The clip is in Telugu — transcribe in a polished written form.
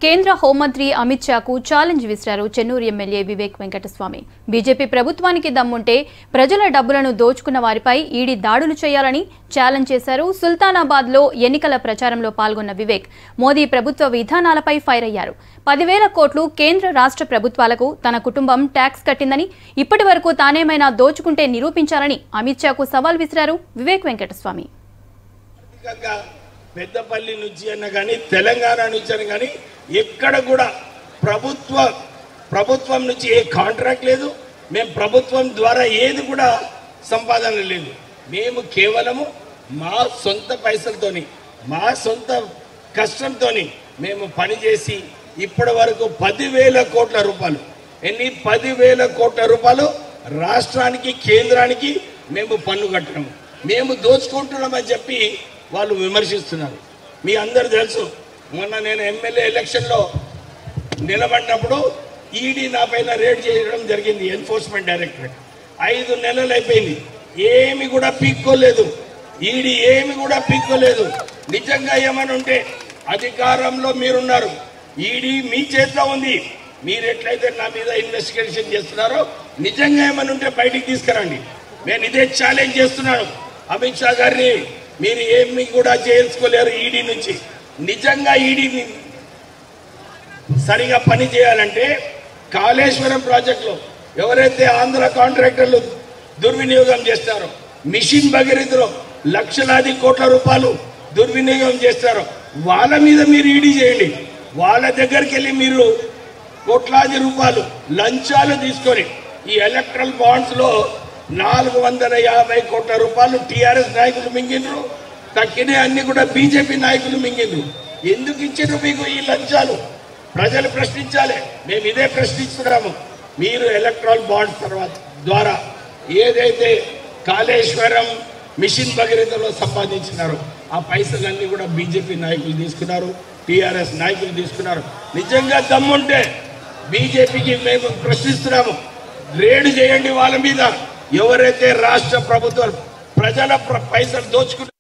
కేంద్ర హోంమంత్రి అమిత్ షాకు ఛాలెంజ్ విసిరారు చెన్నూరు ఎమ్మెల్యే వివేక్ వెంకటస్వామి. బీజేపీ ప్రభుత్వానికి దమ్ముంటే ప్రజల డబ్బులను దోచుకున్న వారిపై ఈడీ దాడులు చేయాలని ఛాలెంజ్ చేశారు. సుల్తానాబాద్లో ఎన్నికల ప్రచారంలో పాల్గొన్న వివేక్ మోదీ ప్రభుత్వ విధానాలపై ఫైర్ అయ్యారు. 10,000 కోట్లు కేంద్ర రాష్ట్ర ప్రభుత్వాలకు తన కుటుంబం ట్యాక్స్ కట్టిందని, ఇప్పటి వరకు తానేమైనా దోచుకుంటే నిరూపించాలని అమిత్ షాకు సవాల్ విసిరారు వివేక్ వెంకటస్వామి. పెద్దపల్లి నుంచి అన్న కానీ తెలంగాణ నుంచి అని కానీ ఎక్కడ కూడా ప్రభుత్వం నుంచి ఏ కాంట్రాక్ట్ లేదు. మేము ప్రభుత్వం ద్వారా ఏది కూడా సంపాదన లేదు. మేము కేవలము మా సొంత పైసలతోని, మా సొంత కష్టంతోని మేము పనిచేసి ఇప్పటి వరకు 10,000 కోట్ల రూపాయలు, 10,000 కోట్ల రూపాయలు రాష్ట్రానికి కేంద్రానికి మేము పన్ను కట్టడము, మేము దోచుకుంటున్నామని చెప్పి వాళ్ళు విమర్శిస్తున్నారు. మీ అందరు తెలుసు, మొన్న నేను ఎమ్మెల్యే ఎలక్షన్లో నిలబడినప్పుడు ఈడీ నా పైన రేడ్ చేయడం జరిగింది. ఎన్ఫోర్స్మెంట్ డైరెక్టరేట్ 5 నెలలు అయిపోయింది, ఏమి కూడా పీక్కోలేదు. ఈడీ ఏమి కూడా పీక్కోలేదు. నిజంగా ఏమని ఉంటే అధికారంలో మీరున్నారు, ఈడీ మీ చేతిలో ఉంది. మీరు ఎట్లయితే నా మీద ఇన్వెస్టిగేషన్ చేస్తున్నారో నిజంగా ఏమని ఉంటే బయటికి తీసుకురండి. నేను ఇదే ఛాలెంజ్ చేస్తున్నాను అమిత్ షా గారిని. మీరు ఏమి కూడా చేసుకోలేరు ఈడీ నుంచి. నిజంగా ఈడీని సరిగా పని చేయాలంటే కాళేశ్వరం ప్రాజెక్టులో ఎవరైతే ఆంధ్ర కాంట్రాక్టర్లు దుర్వినియోగం చేస్తారో, మిషన్ భగీరథలో లక్షలాది కోట్ల రూపాయలు దుర్వినియోగం చేస్తారో వాళ్ళ మీద మీరు ఈడీ చేయండి. వాళ్ళ దగ్గరికి వెళ్ళి మీరు కోట్లాది రూపాయలు లంచాలు తీసుకొని ఈ ఎలక్ట్రల్ బాండ్స్ లో 450 కోట్ల రూపాయలు టీఆర్ఎస్ నాయకులు మింగిండ్రు. తక్కిన అన్ని కూడా బీజేపీ నాయకులు మింగిండ్రు. ఎందుకు ఇచ్చిండ్రు మీకు ఈ లంచాలు? ప్రజలు ప్రశ్నించాలి. మేము ఇదే ప్రశ్నిస్తున్నాము. మీరు ఎలక్ట్రల్ బాండ్స్ ద్వారా ఏదైతే కాళేశ్వరం మిషన్ భగీరథలో సంపాదించినారో ఆ పైసలన్నీ కూడా బీజేపీ నాయకులు తీసుకున్నారు, టీఆర్ఎస్ నాయకులు తీసుకున్నారు. నిజంగా దమ్ముంటే బీజేపీకి మేము ప్రశ్నిస్తున్నాము, రేడు చేయండి వాళ్ళ మీద. ఎవరైతే రాష్ట్ర ప్రభుత్వం ప్రజల పైసలు దోచుకుంటారు